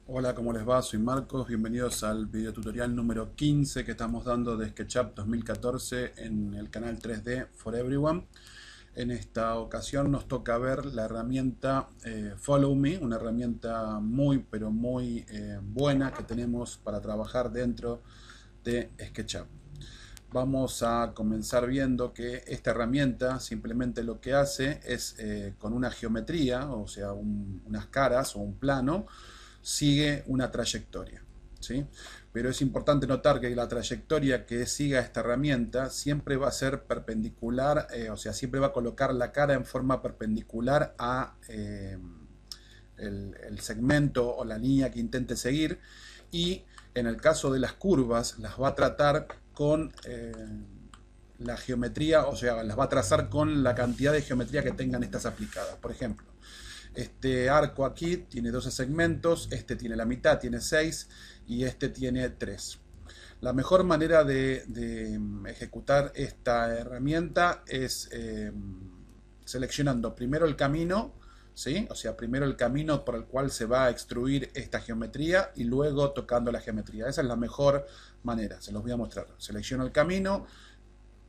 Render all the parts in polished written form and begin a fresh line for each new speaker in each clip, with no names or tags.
Hola, ¿cómo les va? Soy Marcos, bienvenidos al video tutorial número 15 que estamos dando de SketchUp 2014 en el canal 3D for Everyone. En esta ocasión nos toca ver la herramienta Follow Me, una herramienta muy buena que tenemos para trabajar dentro de SketchUp. Vamos a comenzar viendo que esta herramienta simplemente lo que hace es con una geometría, o sea, unas caras o un plano, sigue una trayectoria, ¿sí? Pero es importante notar que la trayectoria que siga esta herramienta siempre va a ser perpendicular, o sea, siempre va a colocar la cara en forma perpendicular a el segmento o la línea que intente seguir, y en el caso de las curvas las va a tratar con la geometría, o sea, las va a trazar con la cantidad de geometría que tengan estas aplicadas. Por ejemplo, este arco aquí tiene 12 segmentos, este tiene la mitad, tiene 6 y este tiene 3. La mejor manera de ejecutar esta herramienta es seleccionando primero el camino, ¿sí? O sea, primero el camino por el cual se va a extruir esta geometría y luego tocando la geometría. Esa es la mejor manera, se los voy a mostrar. Selecciono el camino,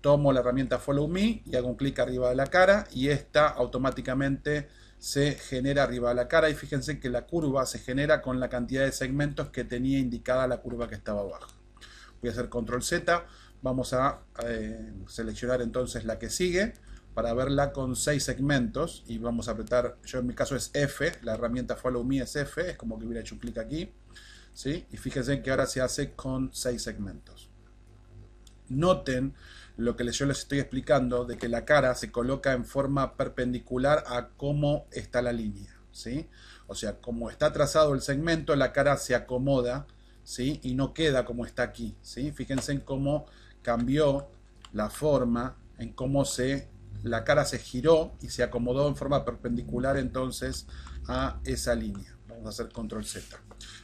tomo la herramienta Follow Me y hago un clic arriba de la cara y esta automáticamente se genera arriba de la cara, y fíjense que la curva se genera con la cantidad de segmentos que tenía indicada la curva que estaba abajo. Voy a hacer control Z, vamos a seleccionar entonces la que sigue para verla con 6 segmentos y vamos a apretar, yo en mi caso es F, la herramienta Follow Me es F, es como que hubiera hecho un clic aquí, ¿sí? Y fíjense que ahora se hace con 6 segmentos. Noten lo que yo les estoy explicando, de que la cara se coloca en forma perpendicular a cómo está la línea, ¿sí? O sea, como está trazado el segmento, la cara se acomoda, ¿sí? Y no queda como está aquí, ¿sí? Fíjense en cómo cambió la forma, en cómo la cara se giró y se acomodó en forma perpendicular entonces a esa línea. Vamos a hacer control Z.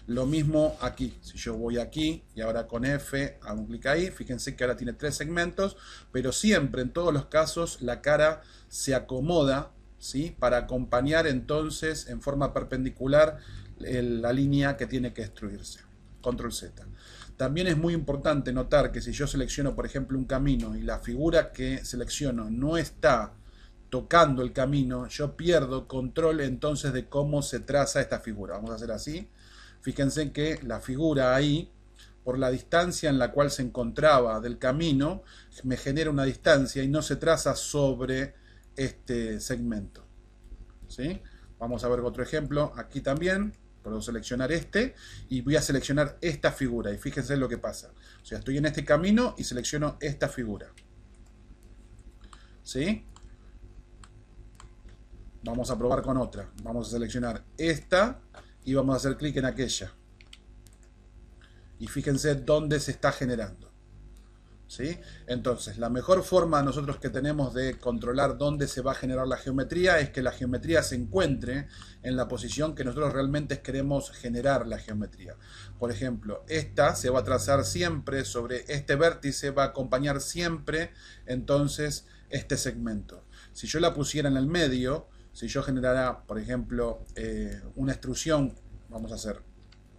Lo mismo aquí, si yo voy aquí y ahora con F hago un clic ahí, fíjense que ahora tiene 3 segmentos, pero siempre en todos los casos la cara se acomoda, ¿sí? Para acompañar entonces en forma perpendicular la línea que tiene que extruirse. Control Z. También es muy importante notar que si yo selecciono por ejemplo un camino y la figura que selecciono no está tocando el camino, yo pierdo control entonces de cómo se traza esta figura. Vamos a hacer así. Fíjense que la figura ahí, por la distancia en la cual se encontraba del camino, me genera una distancia y no se traza sobre este segmento, ¿sí? Vamos a ver otro ejemplo. Aquí también puedo seleccionar este y voy a seleccionar esta figura y fíjense lo que pasa. O sea, estoy en este camino y selecciono esta figura, ¿sí? Vamos a probar con otra. Vamos a seleccionar esta y vamos a hacer clic en aquella. Y fíjense dónde se está generando, ¿sí? Entonces, la mejor forma nosotros que tenemos de controlar dónde se va a generar la geometría es que la geometría se encuentre en la posición que nosotros realmente queremos generar la geometría. Por ejemplo, esta se va a trazar siempre sobre este vértice, va a acompañar siempre entonces este segmento. Si yo la pusiera en el medio, si yo generara, por ejemplo, una extrusión, vamos a hacer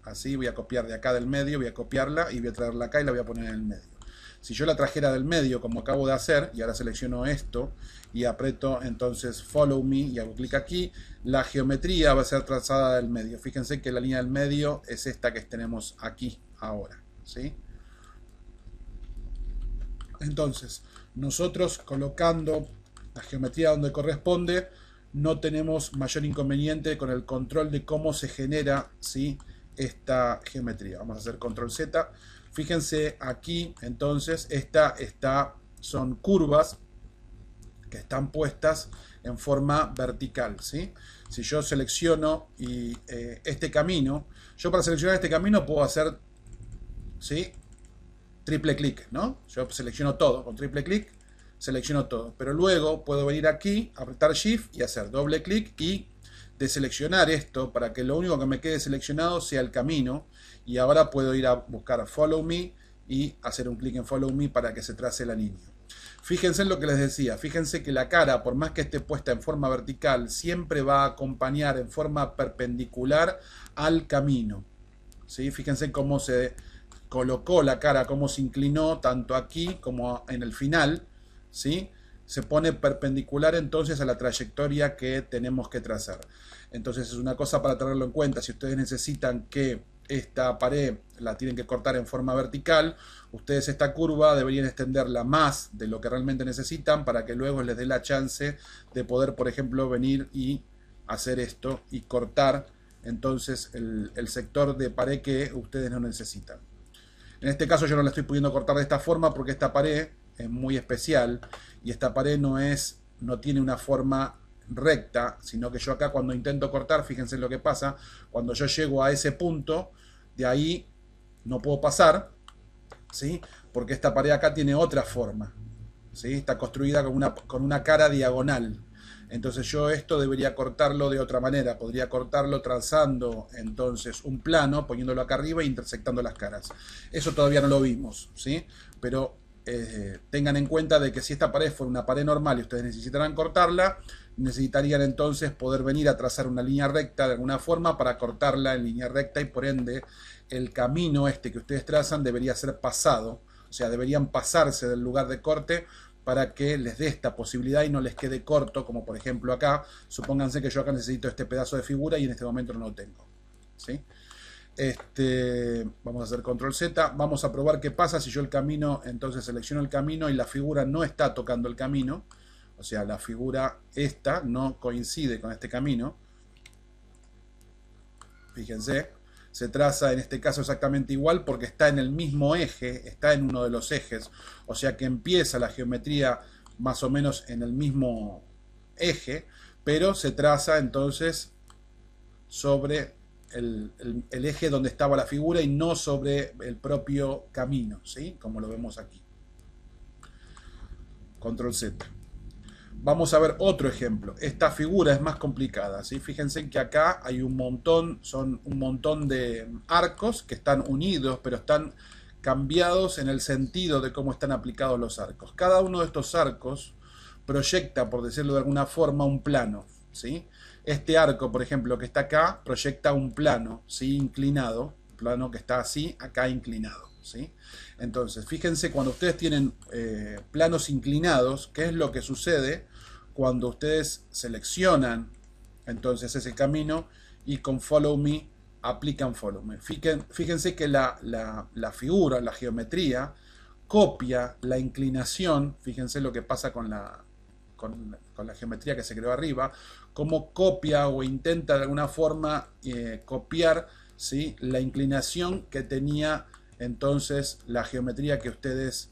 así, voy a copiar de acá del medio, voy a copiarla y voy a traerla acá y la voy a poner en el medio. Si yo la trajera del medio como acabo de hacer, y ahora selecciono esto y aprieto entonces Follow Me y hago clic aquí, la geometría va a ser trazada del medio. Fíjense que la línea del medio es esta que tenemos aquí ahora, ¿sí? Entonces, nosotros colocando la geometría donde corresponde, no tenemos mayor inconveniente con el control de cómo se genera, ¿sí?, esta geometría. Vamos a hacer control Z. Fíjense aquí, entonces, son curvas que están puestas en forma vertical, ¿sí? Si yo selecciono este camino, yo para seleccionar este camino puedo hacer, ¿sí?, triple clic, ¿no? Yo selecciono todo con triple clic, selecciono todo, pero luego puedo venir aquí, apretar Shift y hacer doble clic y deseleccionar esto para que lo único que me quede seleccionado sea el camino, y ahora puedo ir a buscar Follow Me y hacer un clic en Follow Me para que se trace la línea. Fíjense en lo que les decía, fíjense que la cara, por más que esté puesta en forma vertical, siempre va a acompañar en forma perpendicular al camino. ¿sí? Fíjense cómo se colocó la cara, cómo se inclinó tanto aquí como en el final, ¿sí? Se pone perpendicular entonces a la trayectoria que tenemos que trazar. Entonces es una cosa para tenerlo en cuenta. Si ustedes necesitan que esta pared la tienen que cortar en forma vertical, ustedes esta curva deberían extenderla más de lo que realmente necesitan para que luego les dé la chance de poder, por ejemplo, venir y hacer esto y cortar entonces el sector de pared que ustedes no necesitan. En este caso yo no la estoy pudiendo cortar de esta forma porque esta pared es muy especial y esta pared no tiene una forma recta, sino que yo acá cuando intento cortar, fíjense lo que pasa, cuando yo llego a ese punto, de ahí no puedo pasar, ¿sí? Porque esta pared acá tiene otra forma, ¿sí? Está construida con una cara diagonal. Entonces yo esto debería cortarlo de otra manera. Podría cortarlo trazando entonces un plano, poniéndolo acá arriba e intersectando las caras. Eso todavía no lo vimos, ¿sí? Pero tengan en cuenta de que si esta pared fuera una pared normal y ustedes necesitaran cortarla, necesitarían entonces poder venir a trazar una línea recta de alguna forma para cortarla en línea recta y por ende el camino este que ustedes trazan debería ser pasado. O sea, deberían pasarse del lugar de corte para que les dé esta posibilidad y no les quede corto, como por ejemplo acá. Supónganse que yo acá necesito este pedazo de figura y en este momento no lo tengo, ¿sí? Vamos a hacer control Z, vamos a probar qué pasa si yo el camino, entonces selecciono el camino y la figura no está tocando el camino, o sea, la figura esta no coincide con este camino. Fíjense, se traza en este caso exactamente igual porque está en el mismo eje, está en uno de los ejes, o sea que empieza la geometría más o menos en el mismo eje, pero se traza entonces sobre el eje donde estaba la figura y no sobre el propio camino, ¿sí? Como lo vemos aquí. Control Z. Vamos a ver otro ejemplo. Esta figura es más complicada, ¿sí? Fíjense que acá hay son un montón de arcos que están unidos, pero están cambiados en el sentido de cómo están aplicados los arcos. Cada uno de estos arcos proyecta, por decirlo de alguna forma, un plano, ¿sí? Este arco, por ejemplo, que está acá, proyecta un plano, ¿sí? Inclinado, plano que está así, acá inclinado, ¿sí? Entonces, fíjense, cuando ustedes tienen planos inclinados, ¿qué es lo que sucede cuando ustedes seleccionan entonces ese camino y con Follow Me aplican Follow Me? Fíjense que la figura, la geometría, copia la inclinación. Fíjense lo que pasa con la geometría que se creó arriba, cómo copia o intenta de alguna forma copiar, ¿sí? La inclinación que tenía entonces la geometría que ustedes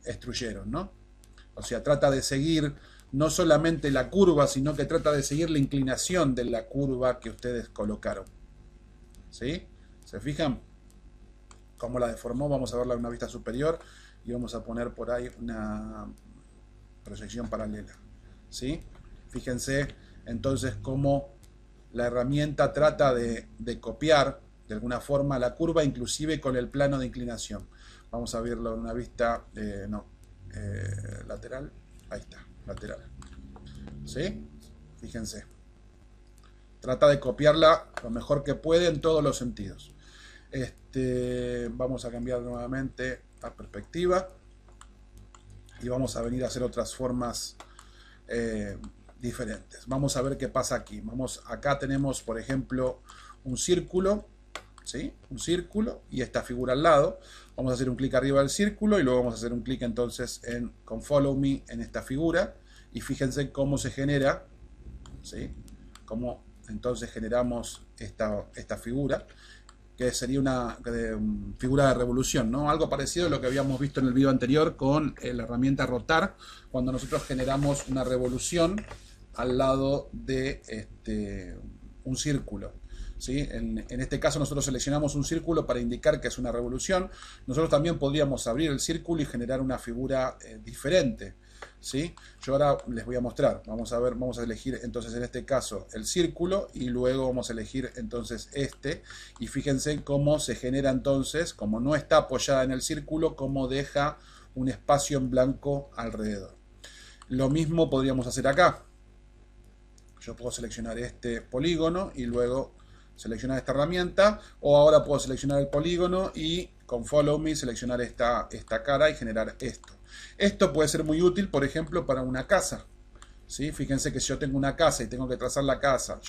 extruyeron, ¿no? O sea, trata de seguir no solamente la curva, sino que trata de seguir la inclinación de la curva que ustedes colocaron, ¿sí? ¿Se fijan cómo la deformó? Vamos a verla en una vista superior y vamos a poner por ahí una proyección paralela, ¿sí? Fíjense entonces cómo la herramienta trata de copiar de alguna forma la curva, inclusive con el plano de inclinación. Vamos a verlo en una vista lateral. Ahí está, lateral, ¿sí? Fíjense, trata de copiarla lo mejor que puede en todos los sentidos. Vamos a cambiar nuevamente la perspectiva y vamos a venir a hacer otras formas diferentes. Vamos a ver qué pasa aquí. Acá tenemos, por ejemplo, un círculo, ¿sí? Un círculo y esta figura al lado. Vamos a hacer un clic arriba del círculo y luego vamos a hacer un clic entonces con Follow Me en esta figura y fíjense cómo se genera, ¿sí? Cómo entonces generamos esta figura, que sería una figura de revolución, ¿no? Algo parecido a lo que habíamos visto en el video anterior con la herramienta rotar, cuando nosotros generamos una revolución al lado de un círculo, ¿sí? En este caso nosotros seleccionamos un círculo para indicar que es una revolución. Nosotros también podríamos abrir el círculo y generar una figura diferente, ¿sí? Yo ahora les voy a mostrar. Vamos a elegir entonces en este caso el círculo y luego vamos a elegir entonces y fíjense cómo se genera entonces, como no está apoyada en el círculo, cómo deja un espacio en blanco alrededor. Lo mismo podríamos hacer acá. Yo puedo seleccionar este polígono y luego seleccionar esta herramienta, o ahora puedo seleccionar el polígono y con Follow Me seleccionar esta cara y generar esto. Esto puede ser muy útil, por ejemplo, para una casa. ¿Sí? Fíjense que si yo tengo una casa y tengo que trazar la casa,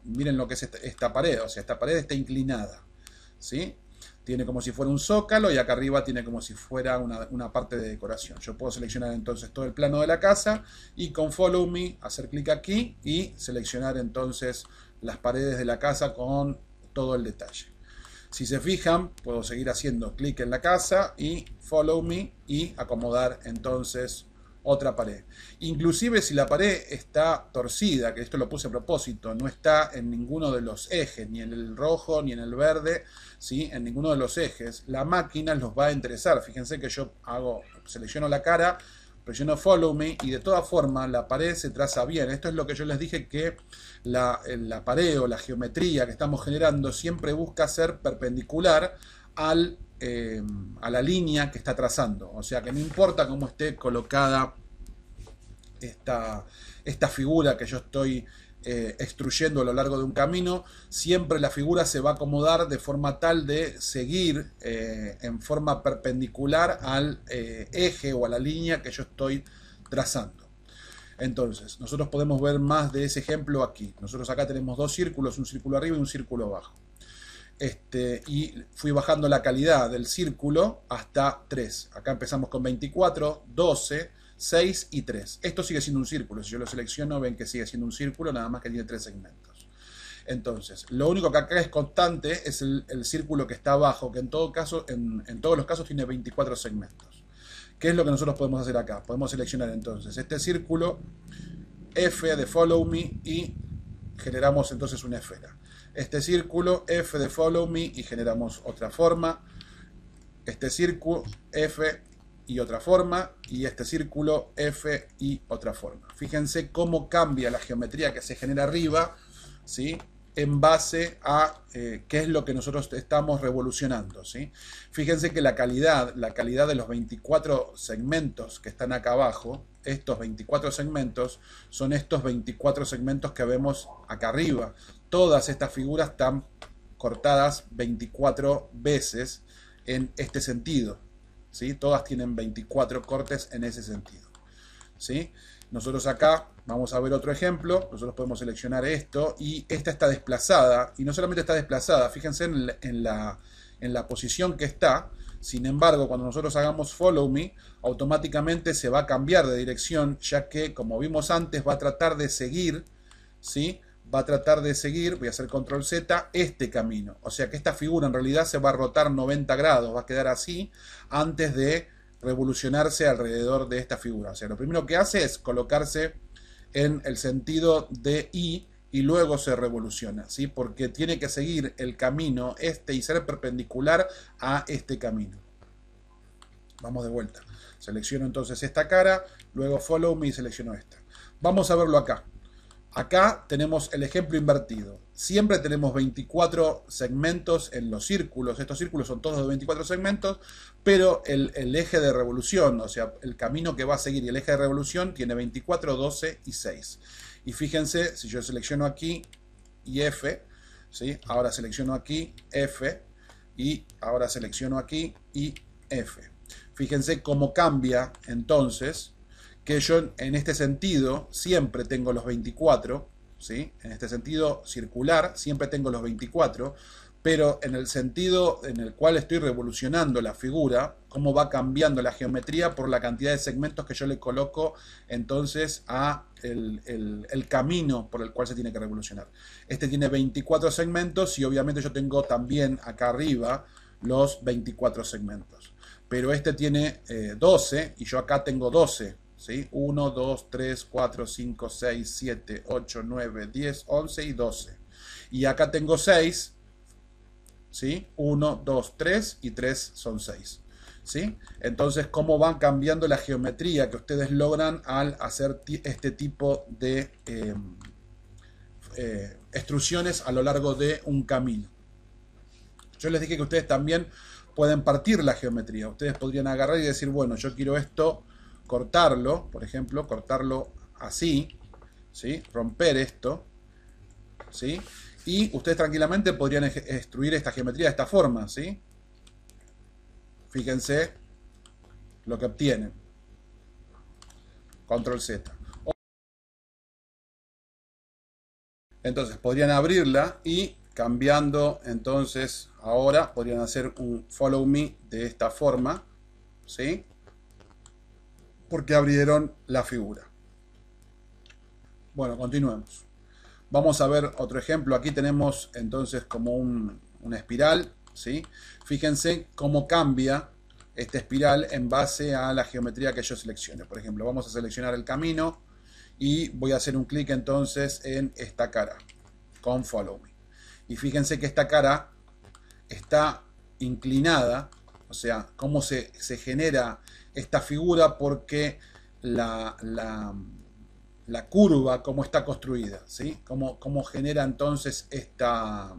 miren lo que es esta pared, o sea, esta pared está inclinada. ¿Sí? Tiene como si fuera un zócalo y acá arriba tiene como si fuera una parte de decoración. Yo puedo seleccionar entonces todo el plano de la casa y con Follow Me hacer clic aquí y seleccionar entonces las paredes de la casa con todo el detalle. Si se fijan, puedo seguir haciendo clic en la casa y Follow Me y acomodar entonces otra pared. Inclusive si la pared está torcida, que esto lo puse a propósito, no está en ninguno de los ejes, ni en el rojo ni en el verde, ¿sí? En ninguno de los ejes, la máquina los va a interesar. Fíjense que yo selecciono la cara, presiono Follow Me y de todas formas la pared se traza bien. Esto es lo que yo les dije, que la pared o la geometría que estamos generando siempre busca ser perpendicular a la línea que está trazando. O sea que no importa cómo esté colocada esta figura que yo estoy extruyendo a lo largo de un camino, siempre la figura se va a acomodar de forma tal de seguir en forma perpendicular al eje o a la línea que yo estoy trazando. Entonces, nosotros podemos ver más de ese ejemplo aquí. Nosotros acá tenemos dos círculos, un círculo arriba y un círculo abajo. Y fui bajando la calidad del círculo hasta 3. Acá empezamos con 24, 12, 6 y 3. Esto sigue siendo un círculo. Si yo lo selecciono, ven que sigue siendo un círculo, nada más que tiene 3 segmentos. Entonces, lo único que acá es constante es el círculo que está abajo, que en todo caso, en todos los casos tiene 24 segmentos. ¿Qué es lo que nosotros podemos hacer acá? Podemos seleccionar entonces este círculo, F de Follow Me, y generamos entonces una esfera. Este círculo, F de Follow Me, y generamos otra forma. Este círculo, F y otra forma. Y este círculo, F y otra forma. Fíjense cómo cambia la geometría que se genera arriba, ¿sí? En base a qué es lo que nosotros estamos revolucionando, ¿sí? Fíjense que la calidad de los 24 segmentos que están acá abajo, estos 24 segmentos, son estos 24 segmentos que vemos acá arriba. Todas estas figuras están cortadas 24 veces en este sentido, ¿sí? Todas tienen 24 cortes en ese sentido, ¿sí? Nosotros acá vamos a ver otro ejemplo. Nosotros podemos seleccionar esto y esta está desplazada, y no solamente está desplazada, fíjense en la posición que está. Sin embargo, cuando nosotros hagamos Follow Me, automáticamente se va a cambiar de dirección, ya que, como vimos antes, va a tratar de seguir, ¿sí? Va a tratar de seguir, voy a hacer Control Z, este camino. O sea que esta figura en realidad se va a rotar 90 grados, va a quedar así antes de revolucionarse alrededor de esta figura. O sea, lo primero que hace es colocarse en el sentido de Y y luego se revoluciona, ¿sí? Porque tiene que seguir el camino y ser perpendicular a este camino. Vamos de vuelta. Selecciono entonces esta cara, luego Follow Me y selecciono esta. Vamos a verlo acá. Acá tenemos el ejemplo invertido. Siempre tenemos 24 segmentos en los círculos. Estos círculos son todos de 24 segmentos, pero el eje de revolución, o sea, el camino que va a seguir y el eje de revolución tiene 24, 12 y 6. Y fíjense, si yo selecciono aquí y F, ¿sí? Ahora selecciono aquí F y ahora selecciono aquí y F. Fíjense cómo cambia entonces, que yo en este sentido siempre tengo los 24, ¿sí? En este sentido circular siempre tengo los 24, pero en el sentido en el cual estoy revolucionando la figura, cómo va cambiando la geometría por la cantidad de segmentos que yo le coloco entonces a el camino por el cual se tiene que revolucionar. Este tiene 24 segmentos y obviamente yo tengo también acá arriba los 24 segmentos, pero este tiene 12 y yo acá tengo 12. ¿Sí? 1, 2, 3, 4, 5, 6, 7, 8, 9, 10, 11 y 12. Y acá tengo 6. ¿Sí? 1, 2, 3 y 3 son 6. ¿Sí? Entonces, ¿cómo van cambiando la geometría que ustedes logran al hacer este tipo de extrusiones a lo largo de un camino? Yo les dije que ustedes también pueden partir la geometría. Ustedes podrían agarrar y decir, bueno, yo quiero esto, cortarlo, por ejemplo, cortarlo así, ¿sí? Romper esto, ¿sí? Y ustedes tranquilamente podrían extruir esta geometría de esta forma, ¿sí? Fíjense lo que obtienen. Control Z. Entonces podrían abrirla y cambiando, entonces ahora podrían hacer un follow me de esta forma, ¿sí? Porque abrieron la figura. Bueno, continuemos. Vamos a ver otro ejemplo. Aquí tenemos entonces como una espiral, ¿sí? Fíjense cómo cambia esta espiral en base a la geometría que yo seleccione. Por ejemplo, vamos a seleccionar el camino y voy a hacer un clic entonces en esta cara con Follow Me. Y fíjense que esta cara está inclinada, o sea, cómo se genera esta figura porque la curva, cómo está construida, ¿sí? Cómo genera entonces esta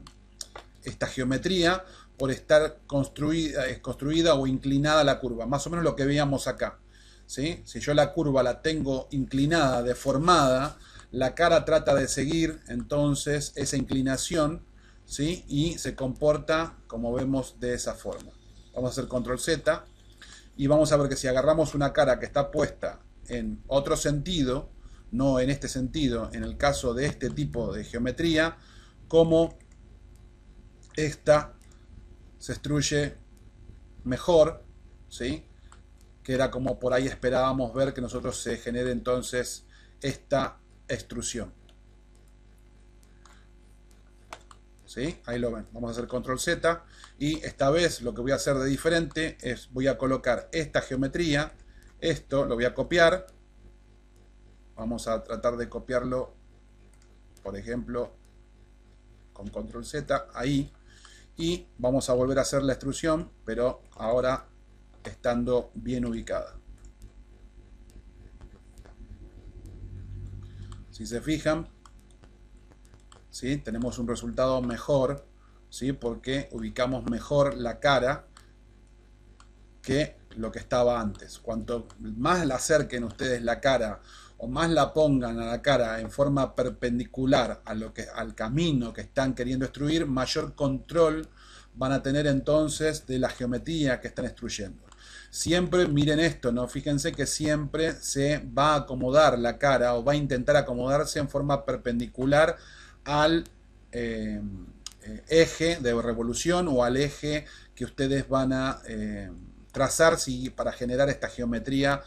geometría por estar construida o inclinada la curva. Más o menos lo que veíamos acá, ¿sí? Si yo la curva la tengo inclinada, deformada, la cara trata de seguir entonces esa inclinación, ¿sí? Y se comporta como vemos de esa forma. Vamos a hacer control Z y vamos a ver que si agarramos una cara que está puesta en otro sentido, no en este sentido, en el caso de este tipo de geometría, como esta se extruye mejor, ¿sí? Que era como por ahí esperábamos ver que nosotros se genere entonces esta extrusión. ¿Sí? Ahí lo ven. Vamos a hacer control Z y esta vez lo que voy a hacer de diferente es voy a colocar esta geometría, esto lo voy a copiar. Vamos a tratar de copiarlo, por ejemplo, con control Z, ahí. Y vamos a volver a hacer la extrusión, pero ahora estando bien ubicada. Si se fijan, ¿sí? Tenemos un resultado mejor, ¿sí? Porque ubicamos mejor la cara que lo que estaba antes. Cuanto más la acerquen ustedes la cara o más la pongan a la cara en forma perpendicular a al camino que están queriendo extruir, mayor control van a tener entonces de la geometría que están extruyendo. Siempre miren esto, ¿no? Fíjense que siempre se va a acomodar la cara o va a intentar acomodarse en forma perpendicular al eje de revolución o al eje que ustedes van a trazar para generar esta geometría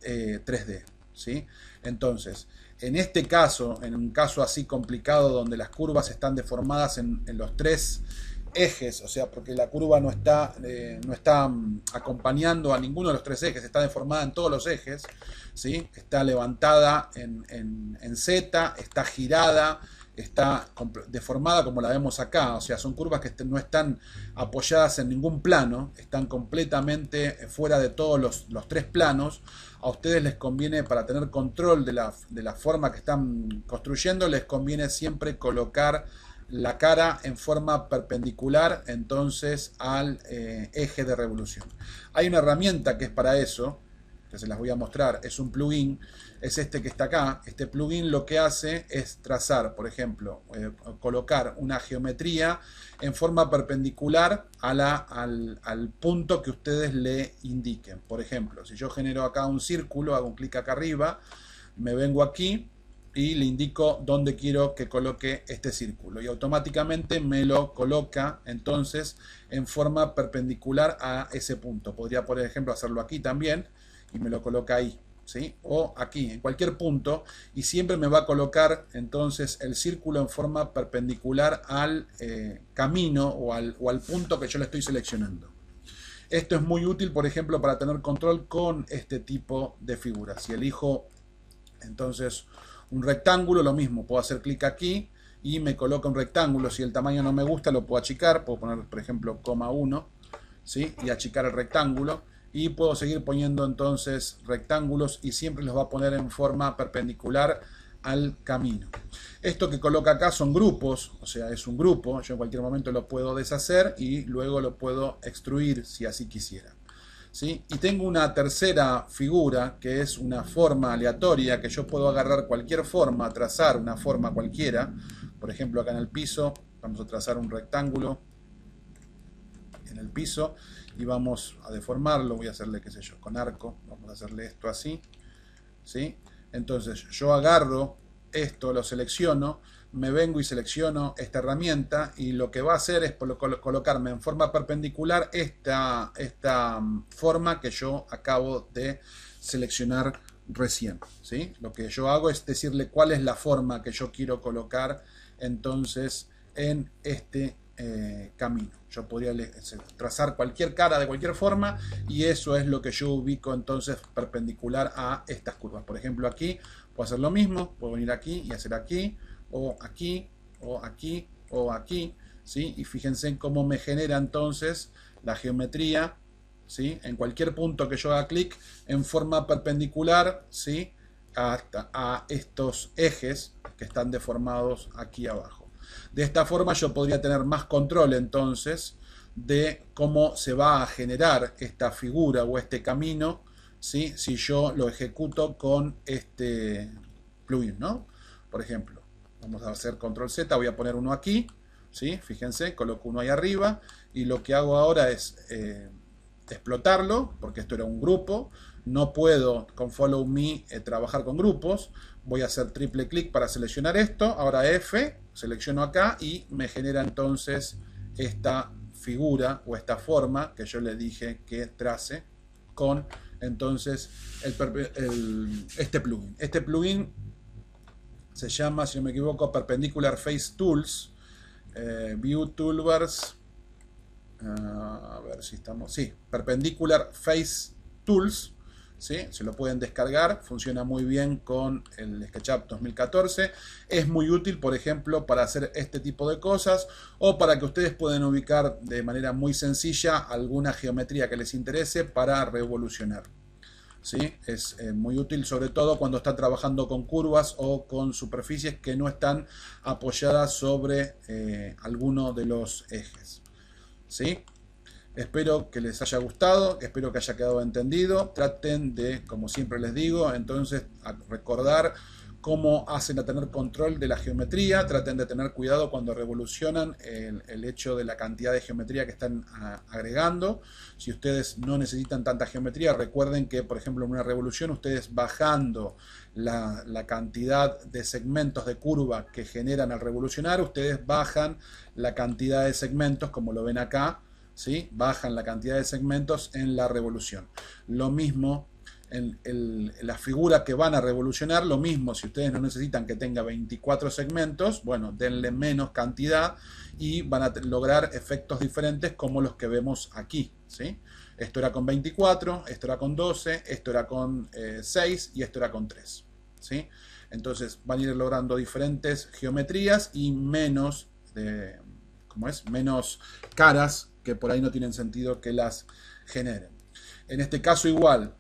3D, ¿sí? Entonces, en este caso, en un caso así complicado donde las curvas están deformadas en los tres ejes, o sea, porque la curva no está acompañando a ninguno de los tres ejes, está deformada en todos los ejes, ¿sí? Está levantada en Z, está girada, está deformada como la vemos acá, o sea, son curvas que no están apoyadas en ningún plano, están completamente fuera de todos los tres planos. A ustedes les conviene, para tener control de la forma que están construyendo, les conviene siempre colocar la cara en forma perpendicular entonces al eje de revolución. Hay una herramienta que es para eso, que se las voy a mostrar, es un plugin, es este que está acá. Este plugin lo que hace es trazar, por ejemplo, colocar una geometría en forma perpendicular al punto que ustedes le indiquen. Por ejemplo, si yo genero acá un círculo, hago un clic acá arriba, me vengo aquí y le indico dónde quiero que coloque este círculo y automáticamente me lo coloca entonces en forma perpendicular a ese punto. Podría, por ejemplo, hacerlo aquí también y me lo coloca ahí, ¿sí? O aquí, en cualquier punto, y siempre me va a colocar entonces el círculo en forma perpendicular al camino o al punto que yo le estoy seleccionando. Esto es muy útil, por ejemplo, para tener control con este tipo de figuras. Si elijo entonces un rectángulo, lo mismo, puedo hacer clic aquí y me coloca un rectángulo. Si el tamaño no me gusta, lo puedo achicar, puedo poner, por ejemplo, 1,, ¿sí? Y achicar el rectángulo. Y puedo seguir poniendo entonces rectángulos y siempre los va a poner en forma perpendicular al camino. Esto que coloca acá son grupos, o sea, es un grupo. Yo en cualquier momento lo puedo deshacer y luego lo puedo extruir si así quisiera, ¿sí? Y tengo una tercera figura que es una forma aleatoria, que yo puedo agarrar cualquier forma, trazar una forma cualquiera. Por ejemplo, acá en el piso Vamos a trazar un rectángulo en el piso y vamos a deformarlo. Voy a hacerle, qué sé yo, con arco. Vamos a hacerle esto así, ¿sí? Entonces yo agarro esto, lo selecciono, me vengo y selecciono esta herramienta y lo que va a hacer es colocarme en forma perpendicular esta forma que yo acabo de seleccionar recién, ¿sí? Lo que yo hago es decirle cuál es la forma que yo quiero colocar entonces en este camino. Yo podría trazar cualquier cara de cualquier forma y eso es lo que yo ubico entonces perpendicular a estas curvas. Por ejemplo, aquí puedo hacer lo mismo, puedo venir aquí y hacer aquí, o aquí, o aquí, o aquí, ¿sí? Y fíjense en cómo me genera entonces la geometría, ¿sí? En cualquier punto que yo haga clic en forma perpendicular, ¿sí? a estos ejes que están deformados aquí abajo. De esta forma yo podría tener más control entonces de cómo se va a generar esta figura o este camino, ¿sí? Si yo lo ejecuto con este plugin, ¿no? Por ejemplo, vamos a hacer control Z, voy a poner uno aquí, ¿sí? Fíjense, coloco uno ahí arriba y lo que hago ahora es explotarlo, porque esto era un grupo. No puedo con Follow Me trabajar con grupos. Voy a hacer triple clic para seleccionar esto. Ahora F, selecciono acá y me genera entonces esta figura o esta forma que yo le dije que trace con entonces este plugin. Este plugin se llama, si no me equivoco, Perpendicular Face Tools. View Toolbars. A ver si estamos. Sí, Perpendicular Face Tools. ¿Sí? Se lo pueden descargar, funciona muy bien con el SketchUp 2014. Es muy útil, por ejemplo, para hacer este tipo de cosas o para que ustedes puedan ubicar de manera muy sencilla alguna geometría que les interese para revolucionar. ¿Sí? Es muy útil, sobre todo cuando están trabajando con curvas o con superficies que no están apoyadas sobre alguno de los ejes. ¿Sí? Espero que les haya gustado, espero que haya quedado entendido. Traten de, como siempre les digo, entonces recordar cómo hacen a tener control de la geometría. Traten de tener cuidado cuando revolucionan el hecho de la cantidad de geometría que están agregando. Si ustedes no necesitan tanta geometría, recuerden que, por ejemplo, en una revolución, ustedes bajando la cantidad de segmentos de curva que generan al revolucionar, ustedes bajan la cantidad de segmentos, como lo ven acá, ¿sí? Bajan la cantidad de segmentos en la revolución. Lo mismo en la figura que van a revolucionar, lo mismo si ustedes no necesitan que tenga 24 segmentos, bueno, denle menos cantidad y van a lograr efectos diferentes como los que vemos aquí, ¿sí? Esto era con 24, esto era con 12, esto era con 6 y esto era con 3, ¿sí? Entonces van a ir logrando diferentes geometrías y menos, menos caras que por ahí no tienen sentido que las generen. En este caso igual,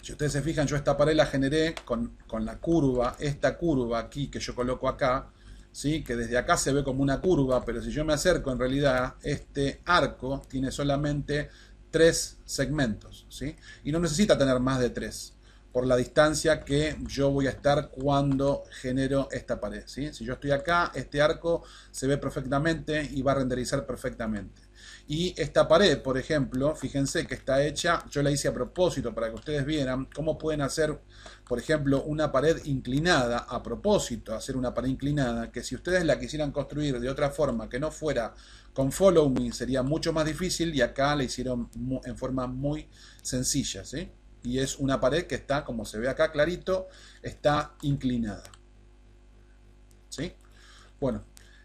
si ustedes se fijan, yo esta pared la generé con la curva, esta curva aquí que yo coloco acá, ¿sí? Que desde acá se ve como una curva, pero si yo me acerco, en realidad este arco tiene solamente 3 segmentos, ¿sí? Y no necesita tener más de 3 por la distancia que yo voy a estar cuando genero esta pared, ¿sí? Si yo estoy acá, este arco se ve perfectamente y va a renderizar perfectamente. Y esta pared, por ejemplo, fíjense que está hecha, yo la hice a propósito para que ustedes vieran cómo pueden hacer, por ejemplo, una pared inclinada a propósito, hacer una pared inclinada, que si ustedes la quisieran construir de otra forma que no fuera con Follow Me sería mucho más difícil y acá la hicieron en forma muy sencilla, ¿sí? Y es una pared que está, como se ve acá clarito, está inclinada, ¿sí? Bueno,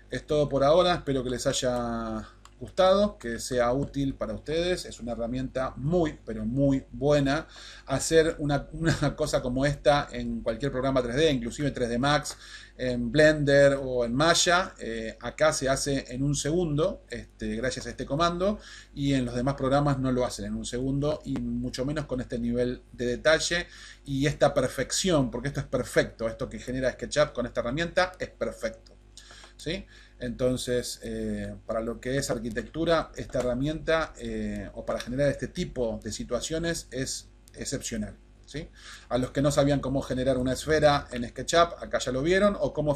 es todo por ahora, espero que les haya gustado, que sea útil para ustedes. Es una herramienta muy, pero muy buena. Hacer una cosa como esta en cualquier programa 3D, inclusive 3D Max, en Blender o en Maya, acá se hace en un segundo, gracias a este comando, y en los demás programas no lo hacen en un segundo, y mucho menos con este nivel de detalle y esta perfección, porque esto es perfecto, esto que genera SketchUp con esta herramienta es perfecto, ¿sí? Entonces, para lo que es arquitectura, esta herramienta, o para generar este tipo de situaciones, es excepcional, ¿sí? A los que no sabían cómo generar una esfera en SketchUp, acá ya lo vieron, o cómo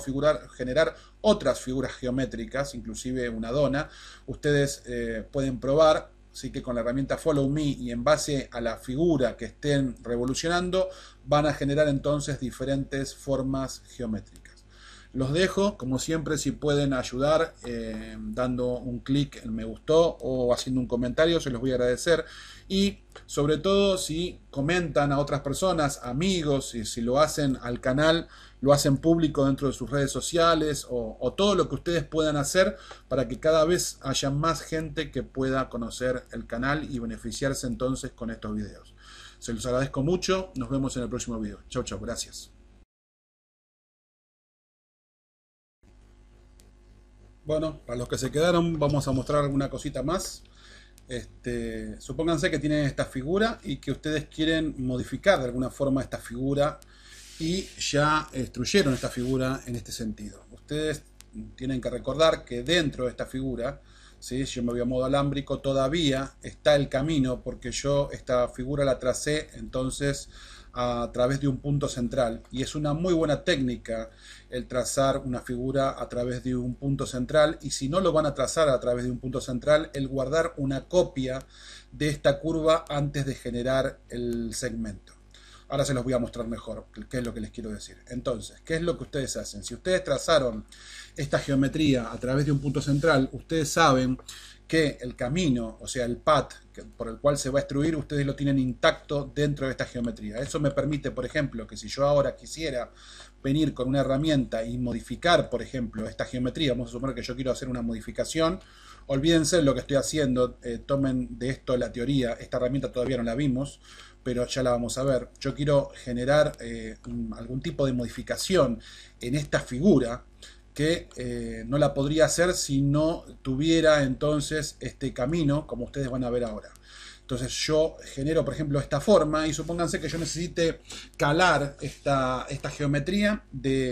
generar otras figuras geométricas, inclusive una dona, ustedes pueden probar. Así que con la herramienta Follow Me y en base a la figura que estén revolucionando, van a generar entonces diferentes formas geométricas. Los dejo, como siempre, si pueden ayudar dando un clic en me gustó o haciendo un comentario, se los voy a agradecer. Y sobre todo si comentan a otras personas, amigos, y si lo hacen al canal, lo hacen público dentro de sus redes sociales o todo lo que ustedes puedan hacer para que cada vez haya más gente que pueda conocer el canal y beneficiarse entonces con estos videos. Se los agradezco mucho, nos vemos en el próximo video. Chau, chau, gracias. Bueno, para los que se quedaron vamos a mostrar alguna cosita más. Supónganse que tienen esta figura y que ustedes quieren modificar de alguna forma esta figura y ya extruyeron esta figura en este sentido. Ustedes tienen que recordar que dentro de esta figura, ¿sí? Si yo me voy a modo alámbrico, todavía está el camino porque yo esta figura la tracé entonces a través de un punto central y es una muy buena técnica el trazar una figura a través de un punto central, y si no lo van a trazar a través de un punto central, el guardar una copia de esta curva antes de generar el segmento. Ahora se los voy a mostrar mejor qué es lo que les quiero decir. Entonces, ¿qué es lo que ustedes hacen? Si ustedes trazaron esta geometría a través de un punto central, ustedes saben que el camino, o sea el path por el cual se va a extruir, ustedes lo tienen intacto dentro de esta geometría. Eso me permite, por ejemplo, que si yo ahora quisiera venir con una herramienta y modificar, por ejemplo, esta geometría, vamos a suponer que yo quiero hacer una modificación, olvídense de lo que estoy haciendo, tomen de esto la teoría, esta herramienta todavía no la vimos, pero ya la vamos a ver. Yo quiero generar algún tipo de modificación en esta figura que no la podría hacer si no tuviera entonces este camino, como ustedes van a ver ahora. Entonces yo genero, por ejemplo, esta forma y supónganse que yo necesite calar esta geometría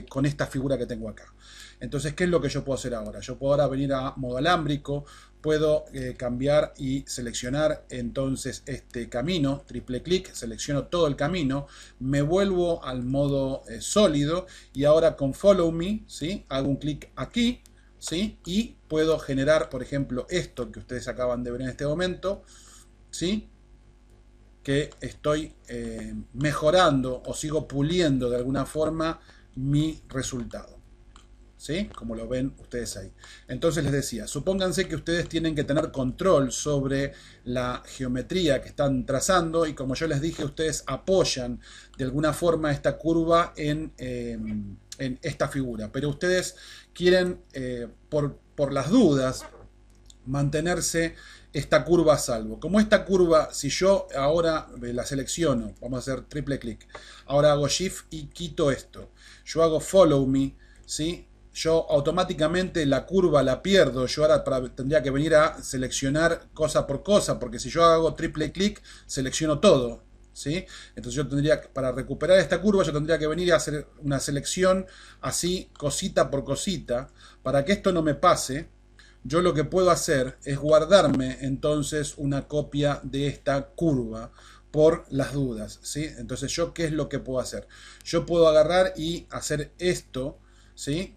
con esta figura que tengo acá. Entonces, ¿qué es lo que yo puedo hacer ahora? Yo puedo ahora venir a modo alámbrico, puedo cambiar y seleccionar entonces este camino, triple clic, selecciono todo el camino, me vuelvo al modo sólido y ahora con Follow Me, ¿sí? Hago un clic aquí, ¿sí? Y puedo generar, por ejemplo, esto que ustedes acaban de ver en este momento, ¿sí? Que estoy mejorando o sigo puliendo de alguna forma mi resultado. ¿Sí? Como lo ven ustedes ahí. Entonces les decía, supónganse que ustedes tienen que tener control sobre la geometría que están trazando y como yo les dije, ustedes apoyan de alguna forma esta curva en esta figura. Pero ustedes quieren, por las dudas, mantenerse esta curva a salvo. Como esta curva, si yo ahora la selecciono, vamos a hacer triple clic, ahora hago Shift y quito esto. Yo hago Follow Me, ¿sí? Yo automáticamente la curva la pierdo. Yo ahora tendría que venir a seleccionar cosa por cosa, porque si yo hago triple clic, selecciono todo, ¿sí? Entonces yo tendría, para recuperar esta curva, yo tendría que venir a hacer una selección así, cosita por cosita. Para que esto no me pase, yo lo que puedo hacer es guardarme entonces una copia de esta curva por las dudas, ¿sí? Entonces yo, ¿qué es lo que puedo hacer? Yo puedo agarrar y hacer esto, ¿sí?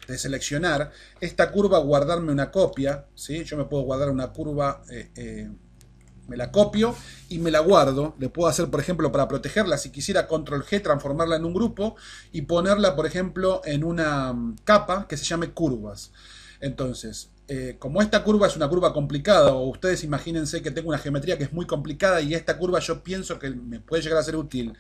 De seleccionar esta curva, guardarme una copia, ¿sí? Yo me puedo guardar una curva, me la copio y me la guardo. Le puedo hacer, por ejemplo, para protegerla, si quisiera, control G, transformarla en un grupo y ponerla, por ejemplo, en una capa que se llame curvas. Entonces, como esta curva es una curva complicada, o ustedes imagínense que tengo una geometría que es muy complicada y esta curva yo pienso que me puede llegar a ser útil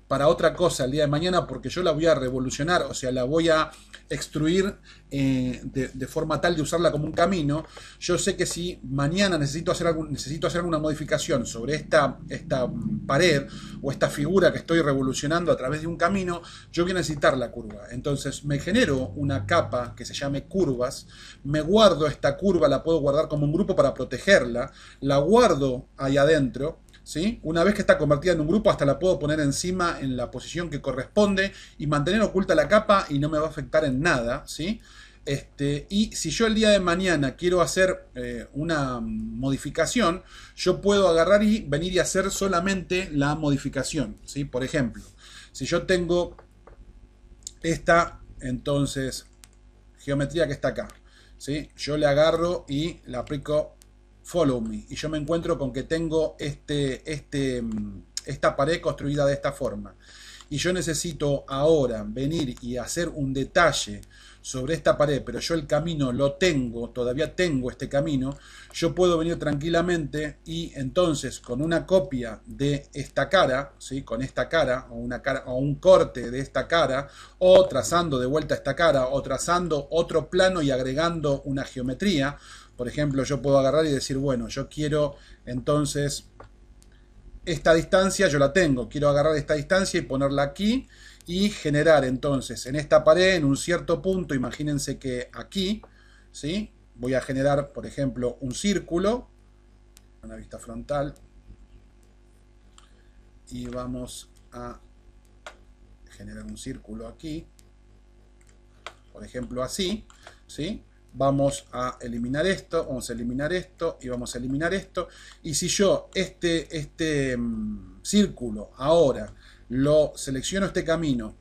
para otra cosa el día de mañana, porque yo la voy a revolucionar, o sea, la voy a extruir de forma tal de usarla como un camino. Yo sé que si mañana necesito hacer alguna modificación sobre esta pared o esta figura que estoy revolucionando a través de un camino, yo voy a necesitar la curva. Entonces me genero una capa que se llame curvas, me guardo esta curva, la puedo guardar como un grupo para protegerla, la guardo ahí adentro, ¿sí? Una vez que está convertida en un grupo, hasta la puedo poner encima en la posición que corresponde y mantener oculta la capa y no me va a afectar en nada, ¿sí? Y si yo el día de mañana quiero hacer una modificación, yo puedo agarrar y venir y hacer solamente la modificación, ¿sí? Por ejemplo, si yo tengo esta, entonces, geometría que está acá, ¿sí? Yo le agarro y le aplico follow me, y yo me encuentro con que tengo esta pared construida de esta forma, y yo necesito ahora venir y hacer un detalle sobre esta pared, pero yo el camino lo tengo, todavía tengo este camino, yo puedo venir tranquilamente y entonces con una copia de esta cara, ¿sí? Con esta cara o un corte de esta cara, o trazando de vuelta esta cara, o trazando otro plano y agregando una geometría. Por ejemplo, yo puedo agarrar y decir, bueno, yo quiero entonces esta distancia, yo la tengo, quiero agarrar esta distancia y ponerla aquí y generar entonces en esta pared, en un cierto punto, imagínense que aquí, ¿sí? Voy a generar, por ejemplo, un círculo, una vista frontal, y vamos a generar un círculo aquí, por ejemplo así, ¿sí? Vamos a eliminar esto, vamos a eliminar esto y vamos a eliminar esto. Y si yo este círculo ahora lo selecciono este camino,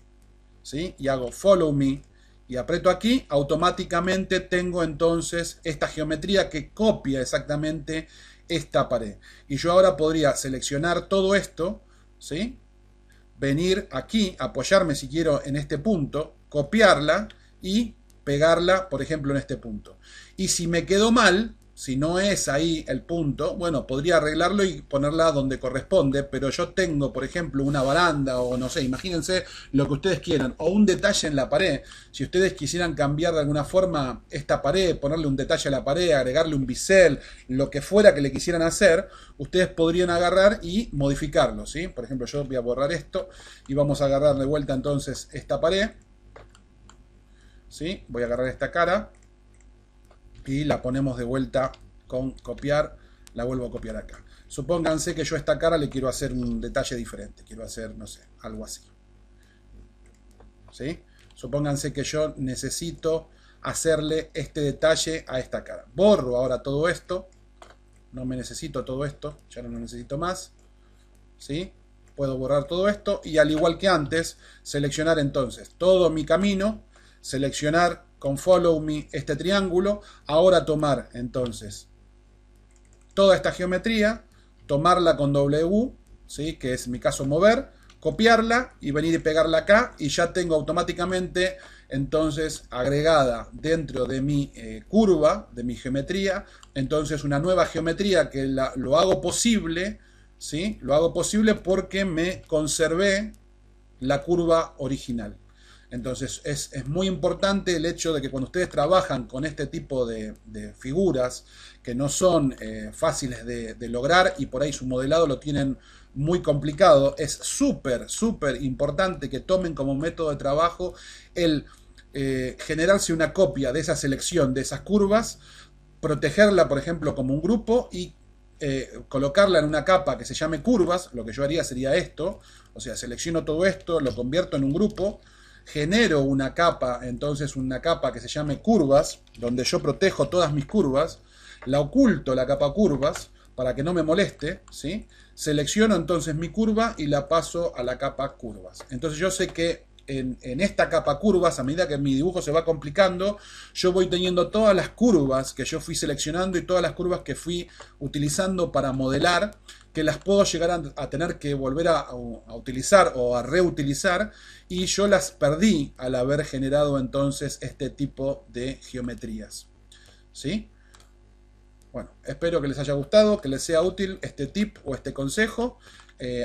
¿sí? Y hago follow me y aprieto aquí, automáticamente tengo entonces esta geometría que copia exactamente esta pared. Y yo ahora podría seleccionar todo esto, ¿sí? Venir aquí, apoyarme si quiero en este punto, copiarla y pegarla, por ejemplo, en este punto. Y si me quedó mal, si no es ahí el punto, bueno, podría arreglarlo y ponerla donde corresponde, pero yo tengo, por ejemplo, una baranda o no sé, imagínense lo que ustedes quieran, o un detalle en la pared. Si ustedes quisieran cambiar de alguna forma esta pared, ponerle un detalle a la pared, agregarle un bisel, lo que fuera que le quisieran hacer, ustedes podrían agarrar y modificarlo, ¿sí? Por ejemplo, yo voy a borrar esto y vamos a agarrar de vuelta entonces esta pared, ¿sí? Voy a agarrar esta cara y la ponemos de vuelta con copiar, la vuelvo a copiar acá. Supónganse que yo a esta cara le quiero hacer un detalle diferente, quiero hacer, no sé, algo así, ¿sí? Supónganse que yo necesito hacerle este detalle a esta cara. Borro ahora todo esto, no me necesito todo esto, ya no lo necesito más, ¿sí? Puedo borrar todo esto y al igual que antes, seleccionar entonces todo mi camino, seleccionar con follow me este triángulo, ahora tomar entonces toda esta geometría, tomarla con W, ¿sí? Que es mi caso mover, copiarla y venir y pegarla acá y ya tengo automáticamente entonces agregada dentro de mi curva, de mi geometría, entonces una nueva geometría que lo hago posible, ¿sí? Lo hago posible porque me conservé la curva original. Entonces es muy importante el hecho de que cuando ustedes trabajan con este tipo de figuras que no son fáciles de lograr y por ahí su modelado lo tienen muy complicado, es súper importante que tomen como método de trabajo el generarse una copia de esa selección de esas curvas, protegerla por ejemplo como un grupo y colocarla en una capa que se llame curvas. Lo que yo haría sería esto, o sea, selecciono todo esto, lo convierto en un grupo, genero una capa, entonces una capa que se llame curvas, donde yo protejo todas mis curvas, la oculto la capa curvas para que no me moleste, ¿sí? Selecciono entonces mi curva y la paso a la capa curvas. Entonces yo sé que en esta capa curvas, a medida que mi dibujo se va complicando, yo voy teniendo todas las curvas que yo fui seleccionando y todas las curvas que fui utilizando para modelar, que las puedo llegar a tener que volver a utilizar o a reutilizar, y yo las perdí al haber generado entonces este tipo de geometrías, ¿sí? Bueno, espero que les haya gustado, que les sea útil este tip o este consejo.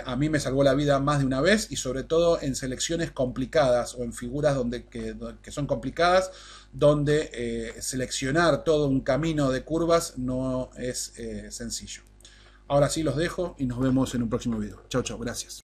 A mí me salvó la vida más de una vez y sobre todo en selecciones complicadas o en figuras que son complicadas, donde seleccionar todo un camino de curvas no es sencillo. Ahora sí los dejo y nos vemos en un próximo video. Chau, chau, gracias.